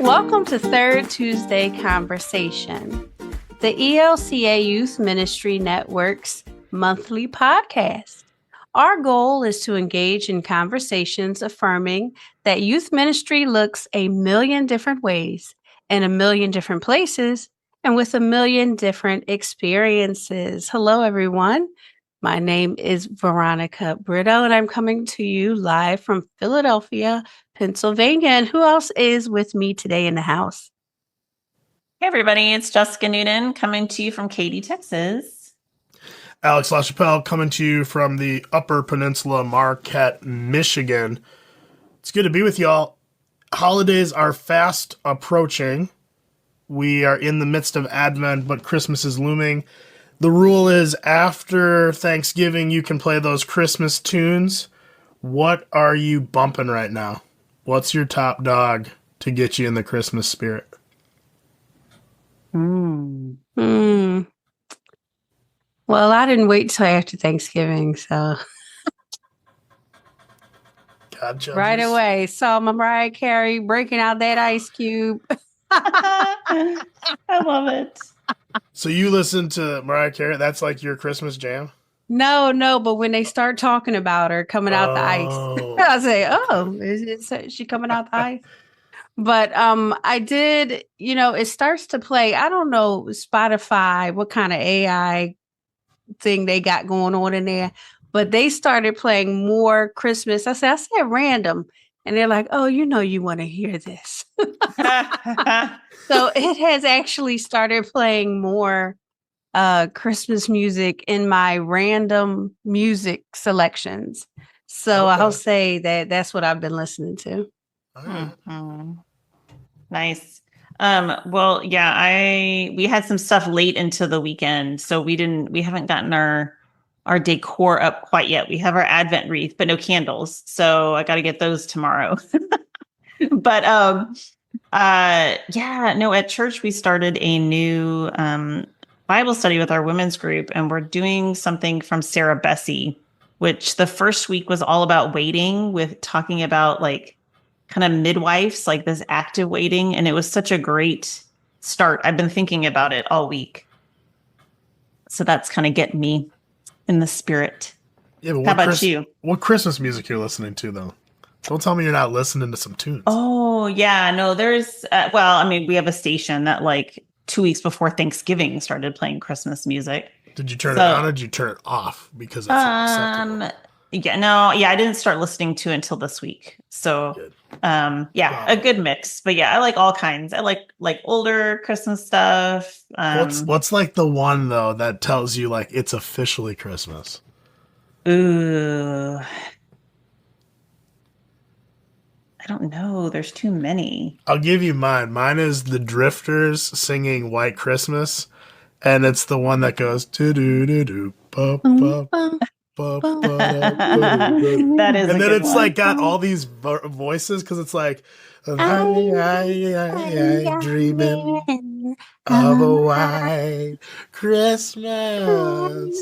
Welcome to Third Tuesday Conversation, the ELCA Youth Ministry Network's monthly podcast. Our goal is to engage in conversations affirming that youth ministry looks a million different ways, in a million different places, and with a million different experiences. Hello, everyone. My name is Veronica Brito, and I'm coming to you live from Philadelphia, Pennsylvania. And who else is with me today in the house? Hey, everybody. It's Jessica Newton coming to you from Katy, Texas. Alex LaChapelle coming to you from the Upper Peninsula, Marquette, Michigan. It's good to be with y'all. Holidays are fast approaching. We are in the midst of Advent, but Christmas is looming. The rule is after Thanksgiving, you can play those Christmas tunes. What are you bumping right now? What's your top dog to get you in the Christmas spirit? Well, I didn't wait till after Thanksgiving, so right away saw Mariah Carey breaking out that Ice Cube. I love it. So you listen to Mariah Carey? That's like your Christmas jam? No, but when they start talking about her coming out the ice, I say, is she coming out the ice? But I did, it starts to play. I don't know, Spotify, what kind of AI thing they got going on in there, but they started playing more Christmas. I said random. And they're like, oh, you want to hear this. So it has actually started playing more Christmas music in my random music selections. So okay. I'll say that's what I've been listening to. Mm-hmm. Nice. Well, yeah, we had some stuff late into the weekend, so we haven't gotten our decor up quite yet. We have our Advent wreath, but no candles. So I got to get those tomorrow. But at church we started a new Bible study with our women's group, and we're doing something from Sarah Bessey, which the first week was all about waiting, with talking about like kind of midwives, like this active waiting. And it was such a great start. I've been thinking about it all week. So that's kind of getting me in the spirit. Yeah, but how about you? What Christmas music you're listening to, though? Don't tell me you're not listening to some tunes. Oh, yeah. No, there's, we have a station that like 2 weeks before Thanksgiving started playing Christmas music. Did you turn it on or did you turn it off? Because it's acceptable. I didn't start listening to it until this week. So, a good mix. But yeah, I like all kinds. I like older Christmas stuff. What's like the one though that tells you like it's officially Christmas? Ooh, I don't know. There's too many. I'll give you mine. Mine is the Drifters singing White Christmas, and it's the one that goes do do do do ba ba. That is, and then it's one. Like got all these voices because it's like I dreaming of a white Christmas.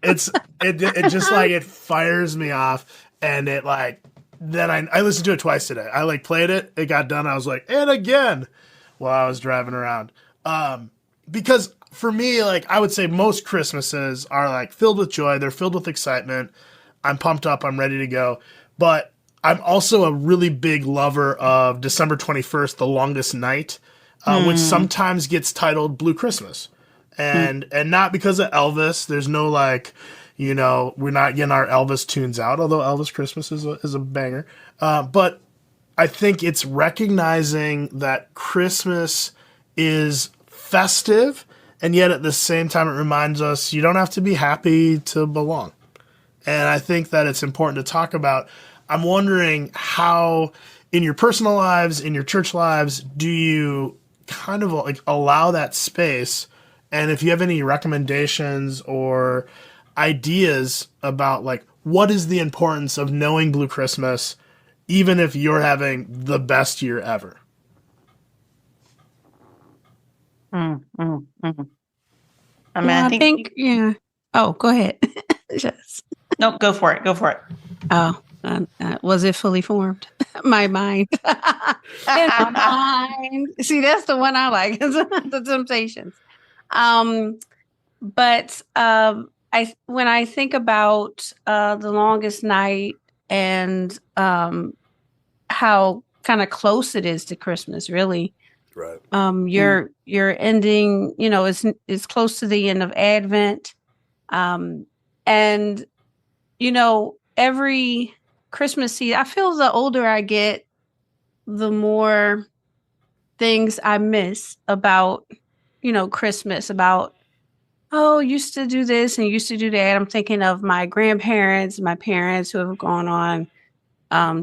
It just like it fires me off, and it like then I listened to it twice today. I like played it, it got done, I was like, and again while I was driving around, because for me, like, I would say most Christmases are like filled with joy. They're filled with excitement. I'm pumped up. I'm ready to go. But I'm also a really big lover of December 21st, The Longest Night, which sometimes gets titled Blue Christmas. And not because of Elvis. There's no like, we're not getting our Elvis tunes out, although Elvis Christmas is a banger. But I think it's recognizing that Christmas is festive, and yet at the same time, it reminds us you don't have to be happy to belong. And I think that it's important to talk about. I'm wondering how, in your personal lives, in your church lives, do you kind of like allow that space? And if you have any recommendations or ideas about like what is the importance of knowing Blue Christmas, even if you're having the best year ever? I think yeah. Oh, go ahead. No, go for it. Oh, Was it fully formed? My mind. In my mind. See, that's the one I like. The Temptations. But when I think about The Longest Night and how kind of close it is to Christmas, really. Right. You're ending, it's close to the end of Advent. And every Christmas season, I feel the older I get, the more things I miss about, Christmas, about, oh, used to do this and used to do that. I'm thinking of my grandparents, my parents who have gone on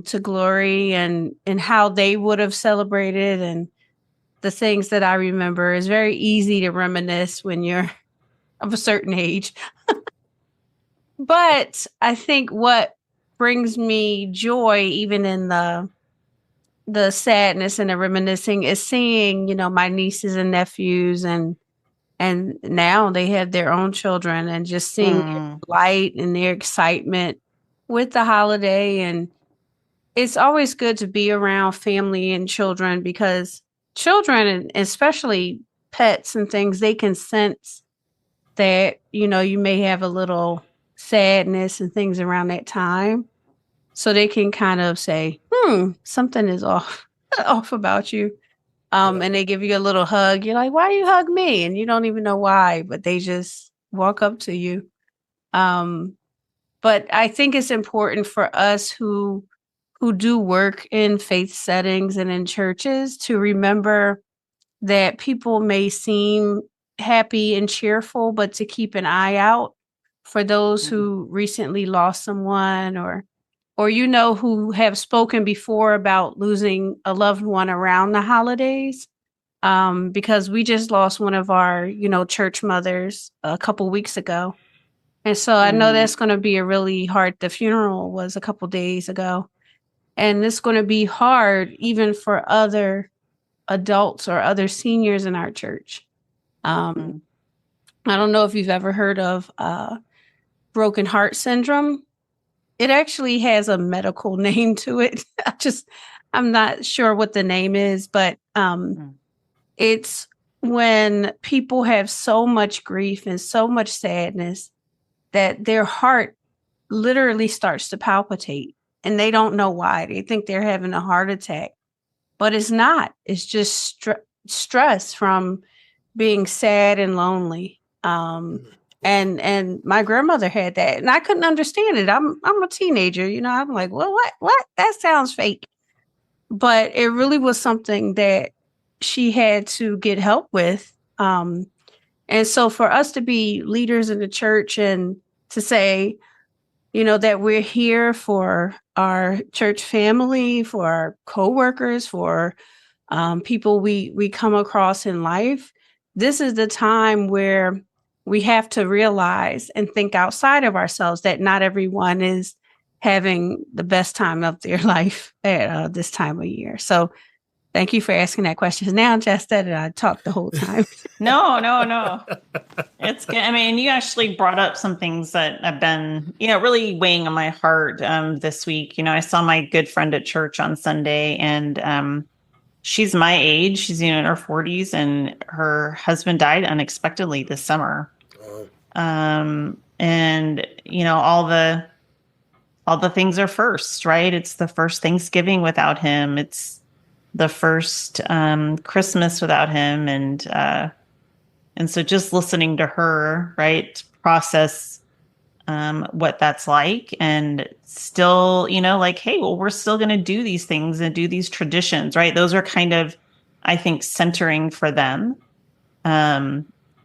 to glory, and how they would have celebrated, and the things that I remember. Is very easy to reminisce when you're of a certain age. But I think what brings me joy, even in the sadness and the reminiscing, is seeing, my nieces and nephews, and now they have their own children, and just seeing their light and their excitement with the holiday. And it's always good to be around family and children, because children, and especially pets and things, they can sense that, you may have a little sadness and things around that time. So they can kind of say, something is off, off about you. And they give you a little hug. You're like, why you hug me? And you don't even know why, but they just walk up to you. But I think it's important for us who do work in faith settings and in churches to remember that people may seem happy and cheerful, but to keep an eye out for those who recently lost someone, or who have spoken before about losing a loved one around the holidays. Because we just lost one of our, church mothers a couple weeks ago. And so I know that's going to be a really hard. The funeral was a couple days ago. And it's going to be hard even for other adults or other seniors in our church. I don't know if you've ever heard of broken heart syndrome. It actually has a medical name to it. I'm not sure what the name is, but it's when people have so much grief and so much sadness that their heart literally starts to palpitate, and they don't know why. They think they're having a heart attack, but it's not. It's just stress from being sad and lonely. And my grandmother had that, and I couldn't understand it. I'm a teenager, I'm like, well, what? That sounds fake. But it really was something that she had to get help with. And so for us to be leaders in the church and to say, that we're here for our church family, for our coworkers, for people we come across in life, this is the time where we have to realize and think outside of ourselves that not everyone is having the best time of their life at this time of year. So thank you for asking that question. Now, just that I talked the whole time. No. It's good. I mean, you actually brought up some things that have been, really weighing on my heart this week. I saw my good friend at church on Sunday, and she's my age. She's in her 40s, and her husband died unexpectedly this summer. And all the things are first, right? It's the first Thanksgiving without him. It's the first Christmas without him, and so just listening to her, right, process what that's like, and still, like, hey, well, we're still going to do these things and do these traditions, right? Those are kind of, I think, centering for them.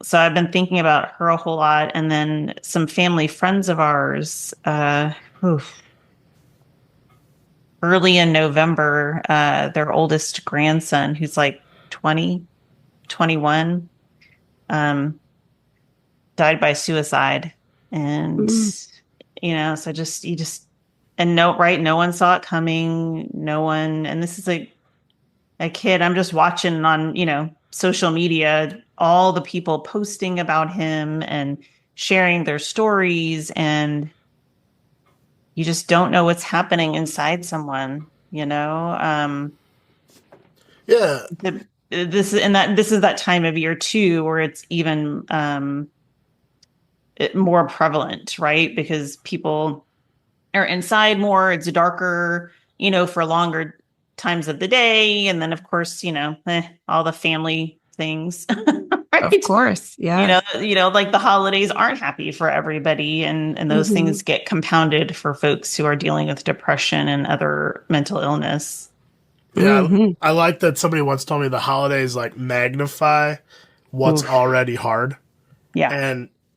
So I've been thinking about her a whole lot, and then some family friends of ours. Early in November, their oldest grandson, who's like 20, 21, died by suicide. And, so no one saw it coming. No one, and this is a kid. I'm just watching on, social media, all the people posting about him and sharing their stories. And you just don't know what's happening inside someone, you know? Yeah. This is that time of year too, where it's even more prevalent, right? Because people are inside more, it's darker, you know, for longer times of the day. And then of course, you know, all the family things. Of Right? course. Yeah. You know, like the holidays aren't happy for everybody, and those things get compounded for folks who are dealing with depression and other mental illness. Yeah. I like that somebody once told me the holidays like magnify what's Oof. already hard. Yeah.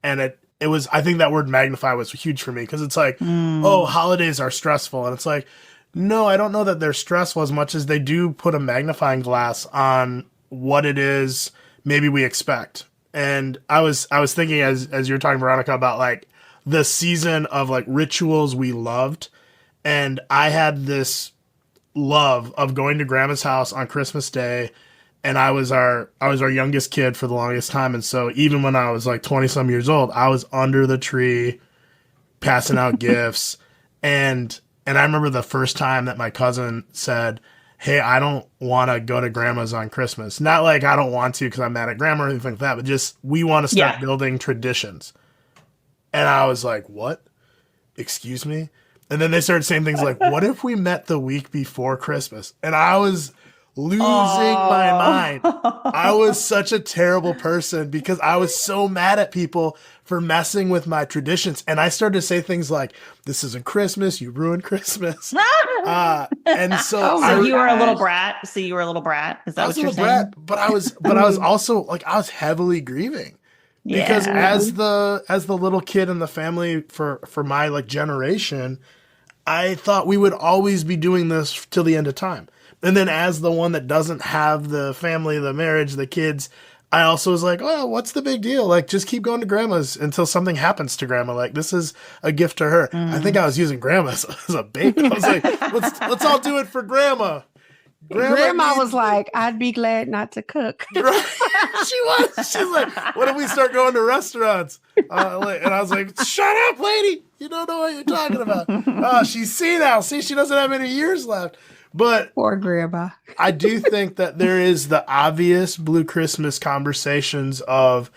And it was, I think that word magnify was huge for me, because it's like, oh, holidays are stressful. And it's like, no, I don't know that they're stressful as much as they do put a magnifying glass on what it is maybe we expect. And I was thinking as you were talking, Veronica, about like the season of like rituals we loved. And I had this love of going to grandma's house on Christmas Day, and I was our youngest kid for the longest time. And so even when I was like 20 some years old, I was under the tree passing out gifts. And I remember the first time that my cousin said, hey, I don't want to go to grandma's on Christmas. Not like I don't want to because I'm mad at grandma or anything like that, but just we want to start building traditions. And I was like, what? Excuse me? And then they started saying things like, what if we met the week before Christmas? And I was losing my mind. I was such a terrible person because I was so mad at people for messing with my traditions. And I started to say things like, this isn't Christmas, you ruined Christmas. And so you were a little brat. So you were a little brat. Is that what you're saying? But I was also like, I was heavily grieving. Because as the little kid in the family for my like generation, I thought we would always be doing this till the end of time. And then as the one that doesn't have the family, the marriage, the kids, I also was like, oh, what's the big deal? Like, just keep going to grandma's until something happens to grandma. Like, this is a gift to her. I think I was using grandma as a bait. I was like, let's all do it for grandma. Grandma was like, I'd be glad not to cook. Right? She was. She's like, what if we start going to restaurants? And I was like, shut up, lady. You don't know what you're talking about. Oh, she's senile. See, she doesn't have any years left. But poor grandma. I do think that there is the obvious Blue Christmas conversations of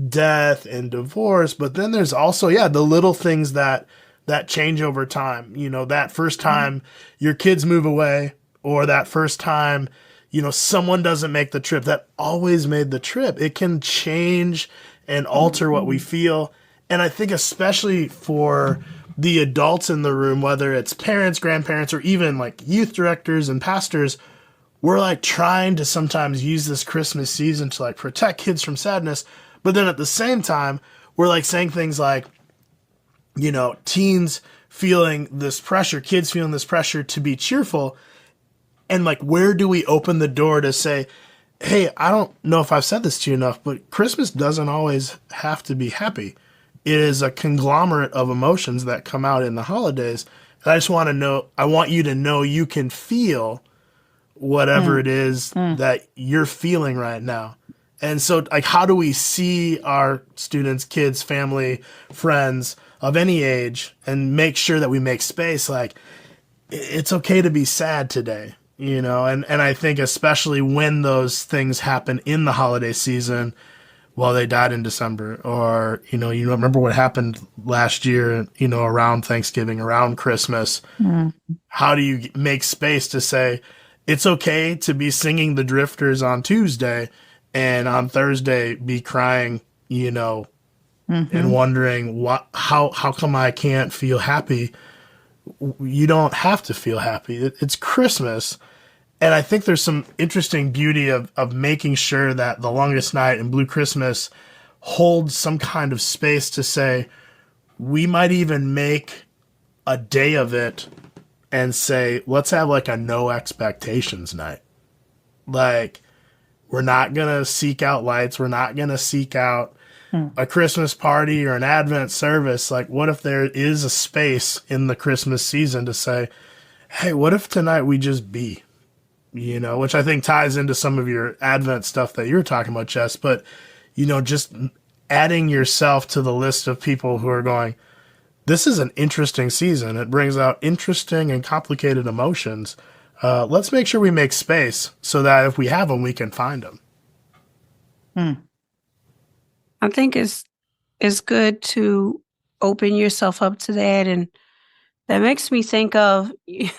death and divorce. But then there's also, the little things that change over time. You know, that first time your kids move away, or that first time, you know, someone doesn't make the trip that always made the trip. It can change and alter what we feel. And I think especially for the adults in the room, whether it's parents, grandparents, or even like youth directors and pastors, we're like trying to sometimes use this Christmas season to like protect kids from sadness. But then at the same time, we're like saying things like, you know, teens feeling this pressure, kids feeling this pressure to be cheerful. And like, where do we open the door to say, hey, I don't know if I've said this to you enough, but Christmas doesn't always have to be happy. It is a conglomerate of emotions that come out in the holidays. And I just want to know, I want you to know you can feel whatever it is that you're feeling right now. And so, like, how do we see our students, kids, family, friends of any age and make sure that we make space? Like, it's okay to be sad today, you know? And I think especially when those things happen in the holiday season, well, they died in December, or, you know, remember what happened last year, you know, around Thanksgiving, around Christmas. How do you make space to say, it's okay to be singing the Drifters on Tuesday and on Thursday be crying, you know, and wondering how come I can't feel happy? You don't have to feel happy. It's Christmas. And I think there's some interesting beauty of making sure that The Longest Night and Blue Christmas hold some kind of space to say, we might even make a day of it and say, let's have like a no expectations night. Like, we're not going to seek out lights. We're not going to seek out a Christmas party or an Advent service. Like, what if there is a space in the Christmas season to say, hey, what if tonight we just be? You know, which I think ties into some of your Advent stuff that you're talking about, Jess. But, you know, just adding yourself to the list of people who are going, this is an interesting season. It brings out interesting and complicated emotions. Let's make sure we make space so that if we have them, we can find them. I think it's good to open yourself up to that. And that makes me think of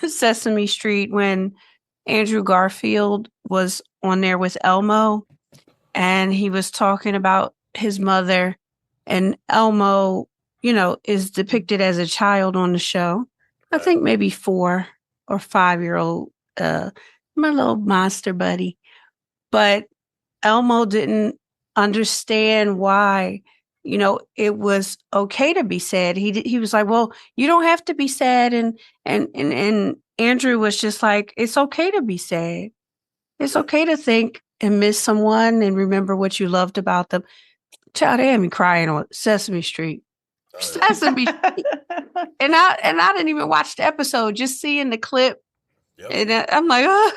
Sesame Street when Andrew Garfield was on there with Elmo and he was talking about his mother, and Elmo, is depicted as a child on the show. I think maybe 4 or 5-year-old, my little monster buddy. But Elmo didn't understand why, it was okay to be sad. He was like, well, you don't have to be sad. And Andrew was just like, it's okay to be sad. It's okay to think and miss someone and remember what you loved about them. Child, they had me crying on Sesame Street. Sesame Street. And I didn't even watch the episode, just seeing the clip. Yep. And I'm like, oh.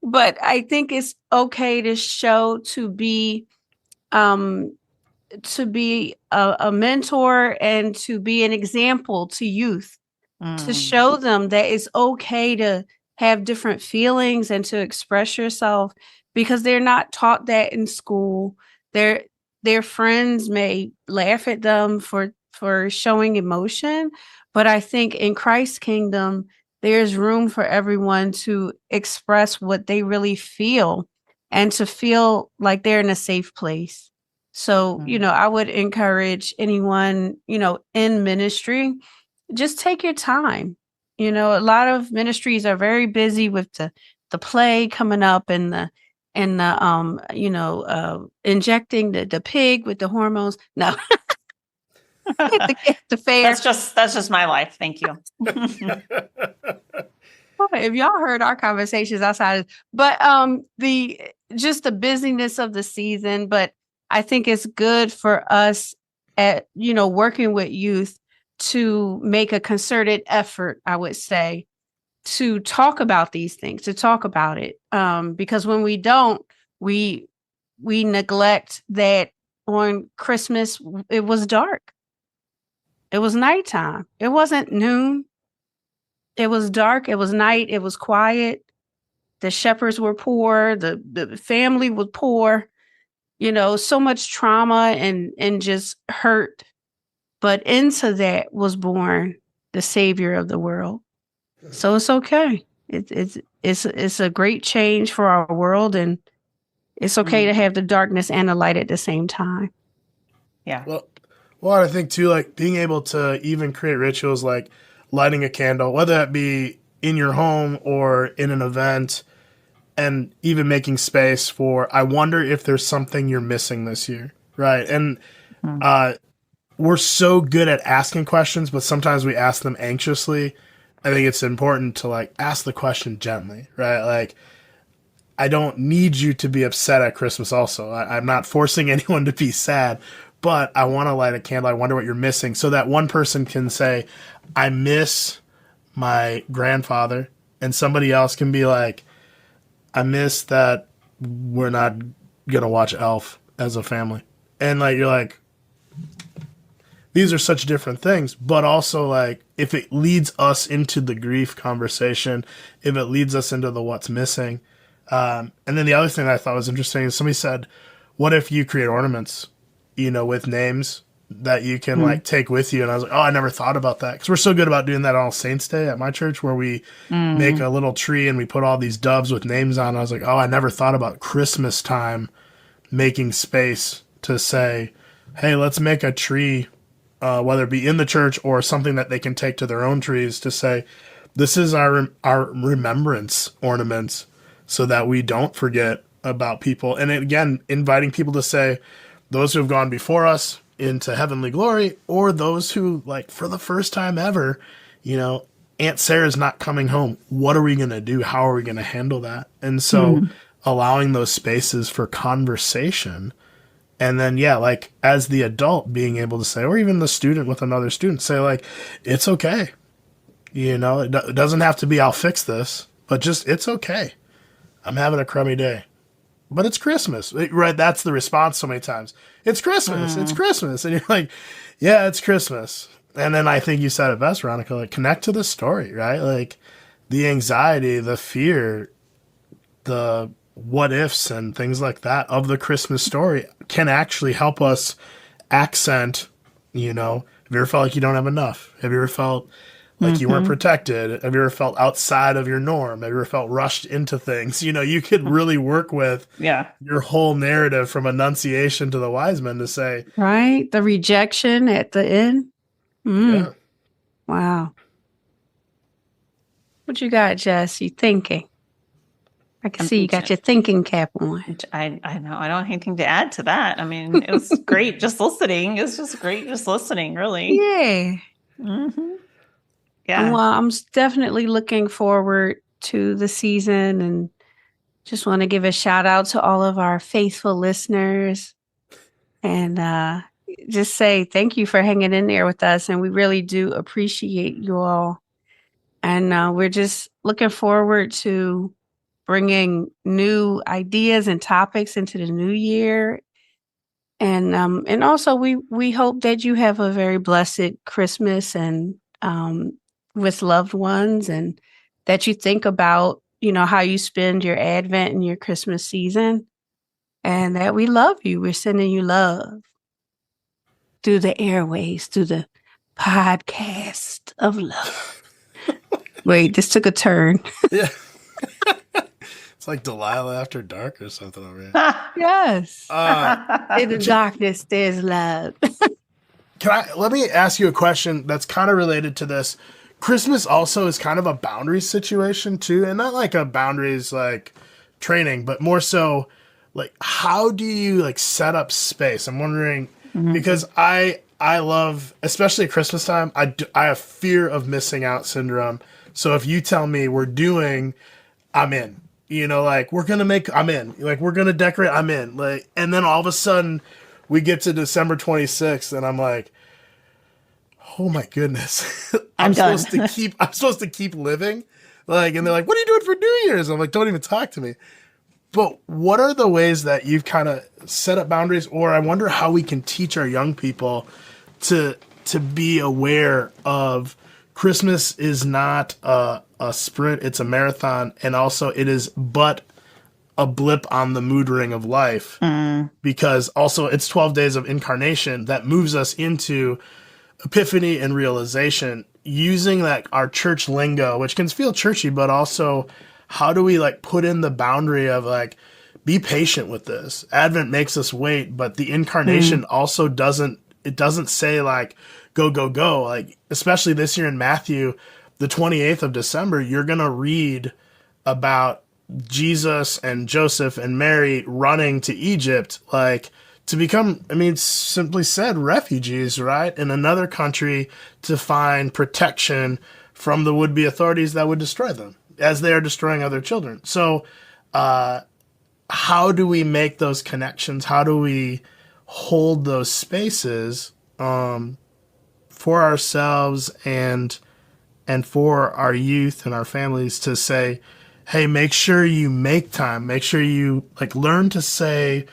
But I think it's okay to show, to be a mentor and to be an example to youth, to show them that it's okay to have different feelings and to express yourself, because they're not taught that in school. Their friends may laugh at them for showing emotion, but I think in Christ's kingdom, there's room for everyone to express what they really feel and to feel like they're in a safe place. So, I would encourage anyone, in ministry, just take your time. A lot of ministries are very busy with the play coming up and the injecting the pig with the hormones. No. the fair. That's just my life. Thank you. If y'all heard our conversations outside, but the busyness of the season, but I think it's good for us at working with youth to make a concerted effort, I would say, to talk about these things, to talk about it, because when we don't, we neglect that. On Christmas, it was dark. It was nighttime. It wasn't noon. It was dark. It was night. It was quiet. The shepherds were poor. The family was poor. So much trauma and just hurt. But into that was born the Savior of the world. So it's okay. It's a great change for our world, and it's okay to have the darkness and the light at the same time. Yeah. Well, I think too, like being able to even create rituals like lighting a candle, whether that be in your home or in an event, and even making space for, I wonder if there's something you're missing this year, right? And we're so good at asking questions, but sometimes we ask them anxiously. I think it's important to like ask the question gently, right? Like, I don't need you to be upset at Christmas also. I'm not forcing anyone to be sad, but I want to light a candle. I wonder what you're missing, so that one person can say, I miss my grandfather, and somebody else can be like, I miss that we're not going to watch Elf as a family. And like, you're like, these are such different things, but also like if it leads us into the grief conversation, if it leads us into the what's missing. And then the other thing that I thought was interesting is somebody said, what if you create ornaments, with names that you can like take with you? And I was like, oh, I never thought about that. Cause we're so good about doing that on All Saints Day at my church, where we make a little tree and we put all these doves with names on. I was like, oh, I never thought about Christmas time, making space to say, hey, let's make a tree, whether it be in the church or something that they can take to their own trees, to say, this is our remembrance ornaments, so that we don't forget about people. And again, inviting people to say, those who have gone before us into heavenly glory, or those who, like, for the first time ever, Aunt Sarah's not coming home. What are we going to do? How are we going to handle that? And so allowing those spaces for conversation. And then, like, as the adult being able to say, or even the student with another student, say, like, it's okay. It doesn't have to be, I'll fix this, but just, it's okay. I'm having a crummy day. but it's Christmas, right? That's the response so many times. It's Christmas. It's Christmas. And you're like, yeah, it's Christmas. And then I think you said it best, Veronica, like connect to the story, right? Like the anxiety, the fear, the what ifs and things like that of the Christmas story can actually help us accent, have you ever felt like you don't have enough? Have you ever felt like you weren't protected? Have you ever felt outside of your norm? Have you ever felt rushed into things? You could really work with your whole narrative from Annunciation to the wise men to say, right? The rejection at the end. yeah. Wow. What you got, Jess? You thinking? I can see you got your thinking cap on. I know. I don't have anything to add to that. I mean, it was great just listening. It's just great just listening, really. Yeah. Yeah. Well, I'm definitely looking forward to the season and just want to give a shout out to all of our faithful listeners and just say thank you for hanging in there with us. And we really do appreciate you all. And we're just looking forward to bringing new ideas and topics into the new year. And also we hope that you have a very blessed Christmas and with loved ones, and that you think about, how you spend your Advent and your Christmas season, and that we love you. We're sending you love through the airways, through the podcast of love. Wait, this took a turn. Yeah. It's like Delilah After Dark or something over here. Yes. In the darkness, there's love. Let me ask you a question that's kind of related to this. Christmas also is kind of a boundary situation too, and not like a boundaries like training, but more so like how do you like set up space? I'm wondering because I love, especially at Christmas time, I have fear of missing out syndrome. So if you tell me we're doing, I'm in. Like we're gonna make, I'm in. Like we're gonna decorate, I'm in. Like, and then all of a sudden we get to December 26th, and I'm like, oh my goodness, I'm supposed to keep living. Like, and they're like, what are you doing for New Year's? I'm like, don't even talk to me. But what are the ways that you've kind of set up boundaries, or I wonder how we can teach our young people to be aware of Christmas is not a sprint, it's a marathon, and also it is but a blip on the mood ring of life, because also it's 12 days of incarnation that moves us into epiphany and realization, using like our church lingo, which can feel churchy, but also how do we like put in the boundary of like, be patient with this. Advent makes us wait, but the incarnation also doesn't say like, go, go, go. Like, especially this year in Matthew, the 28th of December, you're going to read about Jesus and Joseph and Mary running to Egypt, like to become, simply said, refugees, right? In another country to find protection from the would-be authorities that would destroy them as they are destroying other children. So, how do we make those connections? How do we hold those spaces, for ourselves and for our youth and our families to say, hey, make sure you make time. Make sure you like learn to say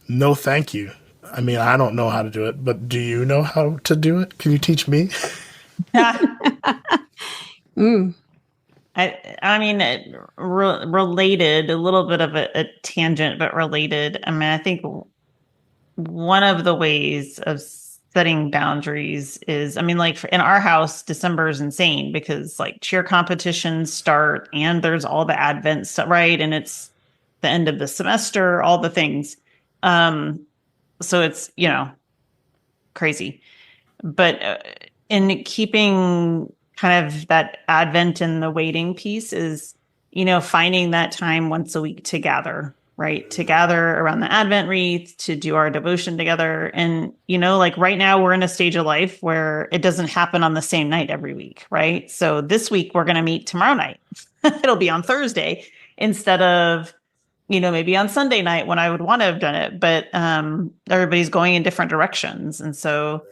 no, thank you. I don't know how to do it, but do you know how to do it? Can you teach me? Related, a little bit of a tangent, but related. I think one of the ways of setting boundaries is, like in our house, December is insane because like cheer competitions start and there's all the Advent stuff, right? And it's the end of the semester, all the things. So it's, crazy. But in keeping kind of that Advent and the waiting piece is, finding that time once a week to gather, right? To gather around the Advent wreath, to do our devotion together. And, like right now we're in a stage of life where it doesn't happen on the same night every week, right? So this week we're going to meet tomorrow night. It'll be on Thursday instead of, maybe on Sunday night when I would want to have done it, but everybody's going in different directions. And so,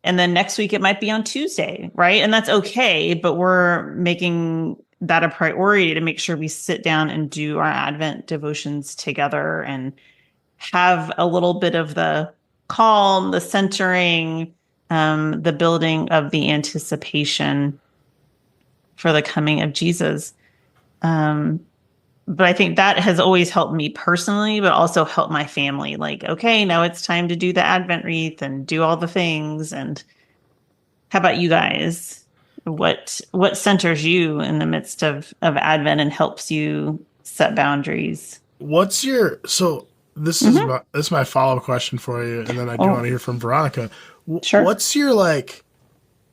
and then next week it might be on Tuesday, right? And that's okay, but we're making that a priority to make sure we sit down and do our Advent devotions together and have a little bit of the calm, the centering, the building of the anticipation for the coming of Jesus. But I think that has always helped me personally, but also helped my family. Like, okay, now it's time to do the Advent wreath and do all the things. And how about you guys? What centers you in the midst of Advent and helps you set boundaries? What's your so this is this is my follow-up question for you, and then I do want to hear from Veronica. Sure. What's your like?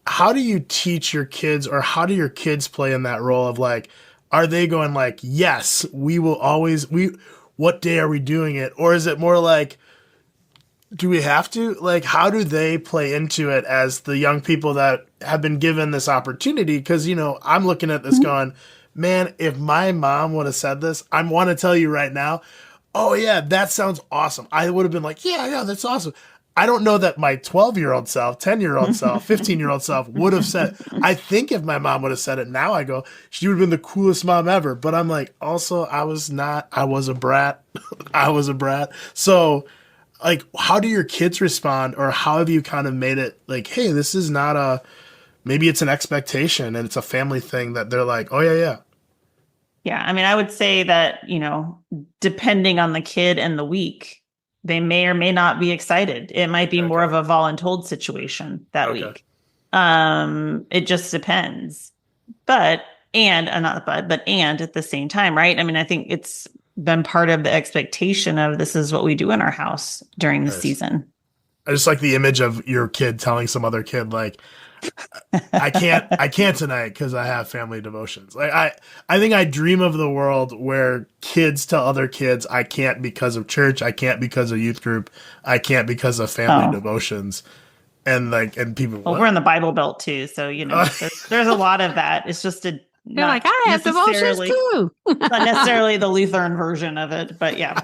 How do you teach your kids, or how do your kids play in that role of like? Are they going like, yes, we will always what day are we doing it? Or is it more like, do we have to? Like, how do they play into it as the young people that have been given this opportunity? Because, you know, I'm looking at this going, man, if my mom would have said this, I want to tell you right now, oh, yeah, that sounds awesome. I would have been like, yeah, that's awesome. I don't know that my 12-year-old self, 10-year-old self, 15-year-old self would have said it. I think if my mom would have said it now, I go, she would have been the coolest mom ever. But I'm like, also, I was a brat. I was a brat. So, like, how do your kids respond, or how have you kind of made it like, hey, this is not maybe it's an expectation and it's a family thing that they're like, oh, yeah. Yeah. I mean, I would say that, you know, depending on the kid and the week, they may or may not be excited. It might be more of a voluntold situation that week. It just depends. And at the same time, right? I mean, I think it's been part of the expectation of this is what we do in our house during the season. I just like the image of your kid telling some other kid, like, I can't tonight because I have family devotions. Like I think I dream of the world where kids tell other kids, I can't because of church, I can't because of youth group, I can't because of family devotions, and people. Well, we're in the Bible Belt too, so you know there's a lot of that. It's just you're like, I have devotions too. Not necessarily the Lutheran version of it, but yeah.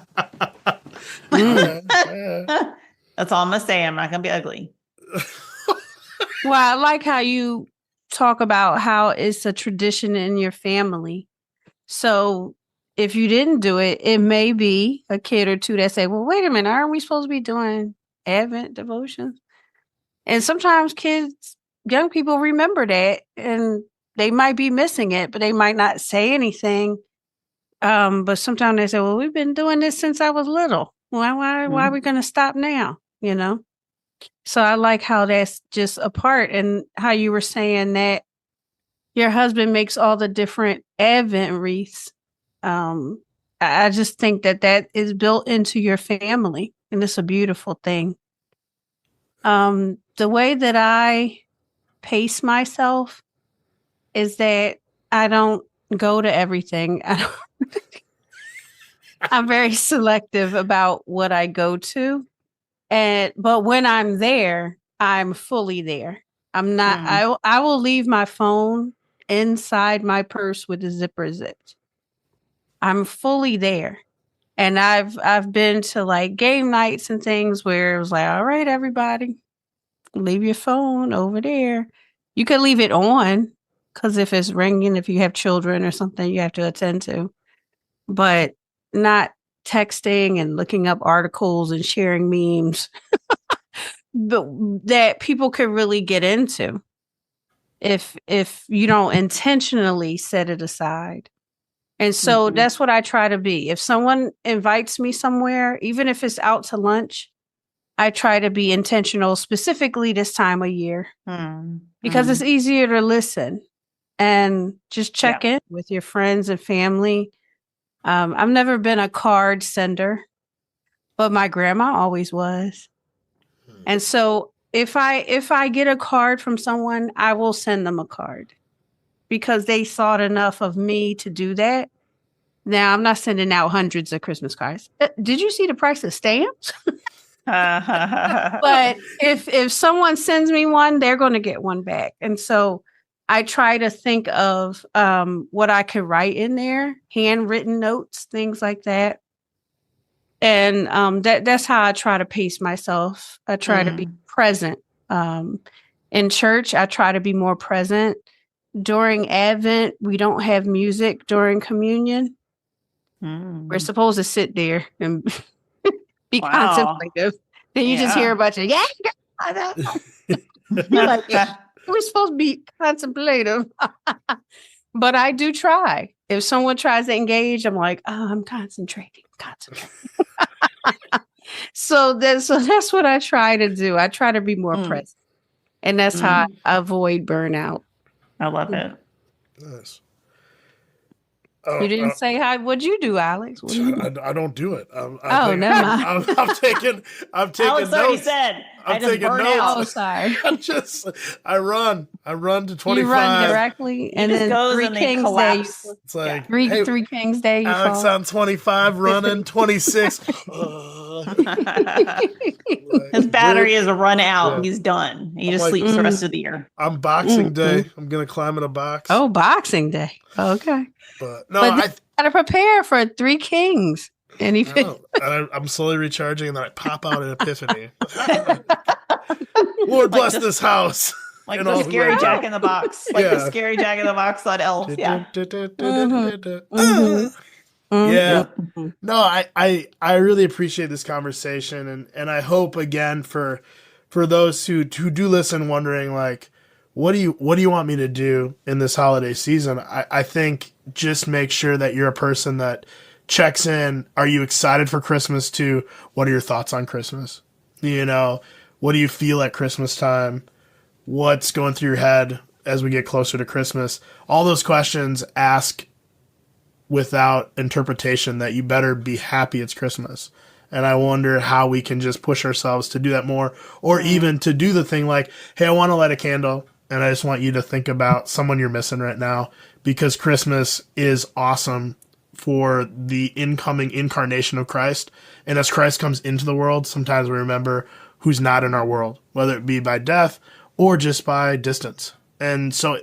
That's all I'm gonna say. I'm not gonna be ugly. Well, I like how you talk about how it's a tradition in your family. So if you didn't do it, it may be a kid or two that say, well, wait a minute, aren't we supposed to be doing Advent devotions? And sometimes young people remember that and they might be missing it, but they might not say anything. But sometimes they say, well, we've been doing this since I was little. Why are we going to stop now? You know? So I like how that's just a part, and how you were saying that your husband makes all the different Advent wreaths. I just think that is built into your family, and it's a beautiful thing. The way that I pace myself is that I don't go to everything. I'm very selective about what I go to. But when I'm there, I'm fully there. I'm not, I will leave my phone inside my purse with the zipper zipped. I'm fully there. And I've been to like game nights and things where it was like, all right, everybody, leave your phone over there. You could leave it on, because if it's ringing, if you have children or something you have to attend to, but not texting and looking up articles and sharing memes but that people could really get into if you don't intentionally set it aside. And so that's what I try to be. If someone invites me somewhere, even if it's out to lunch, I try to be intentional, specifically this time of year, because it's easier to listen and just check in with your friends and family. I've never been a card sender, but my grandma always was. And so if I get a card from someone, I will send them a card because they thought enough of me to do that. Now, I'm not sending out hundreds of Christmas cards. Did you see the price of stamps? But if someone sends me one, they're going to get one back. And so I try to think of what I could write in there, handwritten notes, things like that. And that's how I try to pace myself. I try to be present. In church, I try to be more present. during Advent, we don't have music during communion. We're supposed to sit there and be contemplative. Then you just hear a bunch of, like, we're supposed to be contemplative. But I do try. If someone tries to engage, I'm like, oh, I'm concentrating. So that's what I try to do. I try to be more present. And that's how I avoid burnout. I love it. Nice. You didn't say hi. What'd you do, Alex? I don't do it. Never mind. I'm taking Alex notes. already said, I'm taking burn notes. out. Oh, sorry. I run to 25. You run directly, and then goes 3 and they Kings Day. collapse. It's like Three Kings Day. Alex on 25, running 26. His battery is run out. Yeah. He's done. He just sleeps the rest of the year. I'm Boxing Day. I'm gonna climb in a box. Oh, Boxing Day. Okay. But no, I gotta prepare for 3 Kings. I'm slowly recharging, and then I pop out an epiphany. Lord bless this house. Like the scary Jack in the Box. The scary Jack in the Box on Elf. Yeah. Yeah. No, I really appreciate this conversation, and I hope again for those who do listen, wondering like, what do you want me to do in this holiday season? I think just make sure that you're a person that checks in. Are you excited for Christmas too? What are your thoughts on Christmas? What do you feel at Christmas time? What's going through your head as we get closer to Christmas? All those questions, ask without interpretation, that you better be happy it's Christmas. And I wonder how we can just push ourselves to do that more, or even to do the thing like, hey, I want to light a candle, and I just want you to think about someone you're missing right now, because Christmas is awesome for the incoming incarnation of Christ. And as Christ comes into the world, sometimes we remember who's not in our world, whether it be by death or just by distance. And so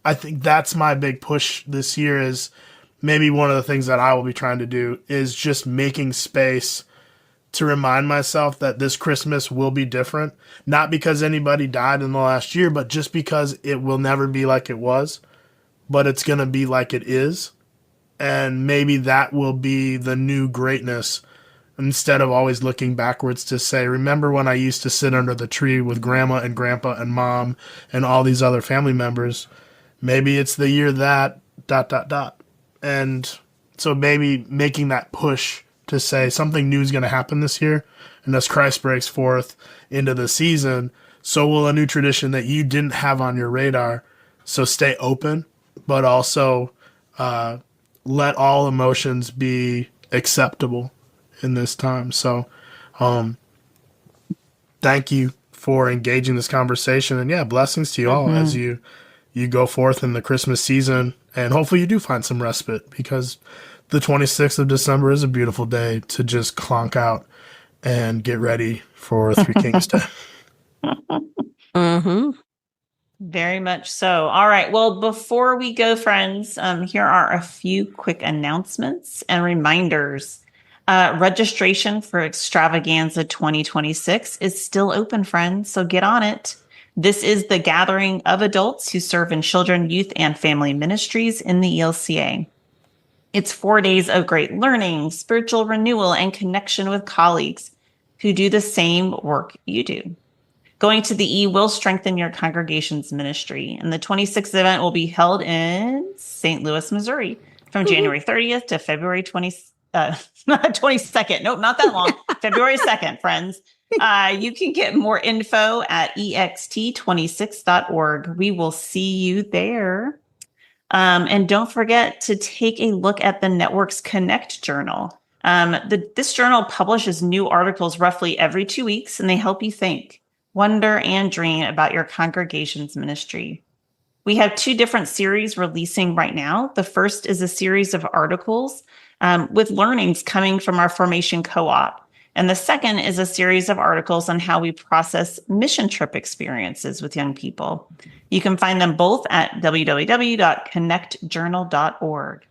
I think that's my big push this year, is maybe one of the things that I will be trying to do is just making space to remind myself that this Christmas will be different. Not because anybody died in the last year, but just because it will never be like it was, but it's going to be like it is. And maybe that will be the new greatness, instead of always looking backwards to say, remember when I used to sit under the tree with grandma and grandpa and mom and all these other family members. Maybe it's the year that ... And so maybe making that push to say something new is going to happen this year. And as Christ breaks forth into the season, so will a new tradition that you didn't have on your radar. So stay open, but also let all emotions be acceptable in this time. So thank you for engaging this conversation. And blessings to you all as you go forth in the Christmas season. And hopefully you do find some respite, because the 26th of December is a beautiful day to just clonk out and get ready for 3 Kings Day. Very much so. All right. Well, before we go, friends, here are a few quick announcements and reminders. Registration for Extravaganza 2026 is still open, friends, so get on it. This is the gathering of adults who serve in children, youth, and family ministries in the ELCA. It's 4 days of great learning, spiritual renewal, and connection with colleagues who do the same work you do. Going to the E will strengthen your congregation's ministry, and the 26th event will be held in St. Louis, Missouri, from January 30th to February 22nd. Nope, not that long. February 2nd, friends. You can get more info at ext26.org. We will see you there. And don't forget to take a look at the Network's Connect Journal. This journal publishes new articles roughly every 2 weeks, and they help you think, wonder, and dream about your congregation's ministry. We have 2 different series releasing right now. The first is a series of articles with learnings coming from our formation co-op. And the second is a series of articles on how we process mission trip experiences with young people. You can find them both at www.connectjournal.org.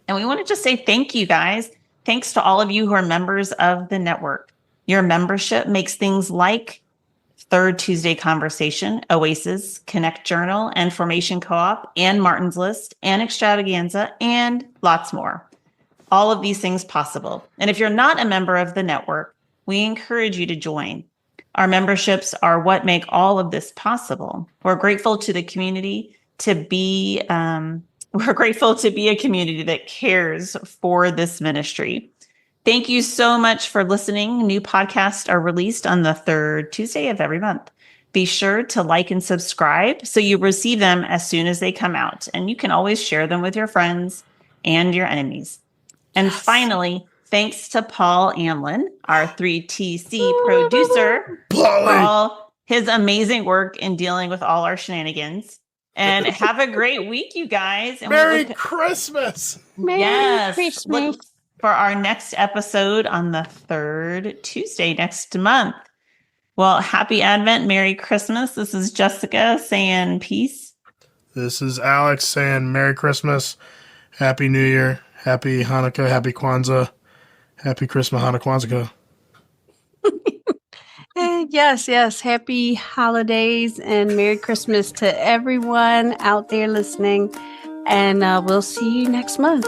And we want to just say thank you, guys. Thanks to all of you who are members of the network. Your membership makes things like Third Tuesday Conversation, Oasis, Connect Journal, and Formation Co-op, and Martin's List, and Extravaganza, and lots more. All of these things possible. And if you're not a member of the network, we encourage you to join. Our memberships are what make all of this possible. We're grateful to the community to be a community that cares for this ministry. Thank you so much for listening. New podcasts are released on the third Tuesday of every month. Be sure to like and subscribe so you receive them as soon as they come out. And you can always share them with your friends and your enemies. And finally, thanks to Paul Amlin, our 3TC producer, for all his amazing work in dealing with all our shenanigans. And have a great week, you guys. And Merry Christmas. Merry Christmas. Look for our next episode on the third Tuesday next month. Well, happy Advent, Merry Christmas. This is Jessica saying peace. This is Alex saying Merry Christmas, Happy New Year, Happy Hanukkah, Happy Kwanzaa, Happy Christmas, Hanukkah, Kwanzaa. Yes. Happy holidays and Merry Christmas to everyone out there listening. And we'll see you next month.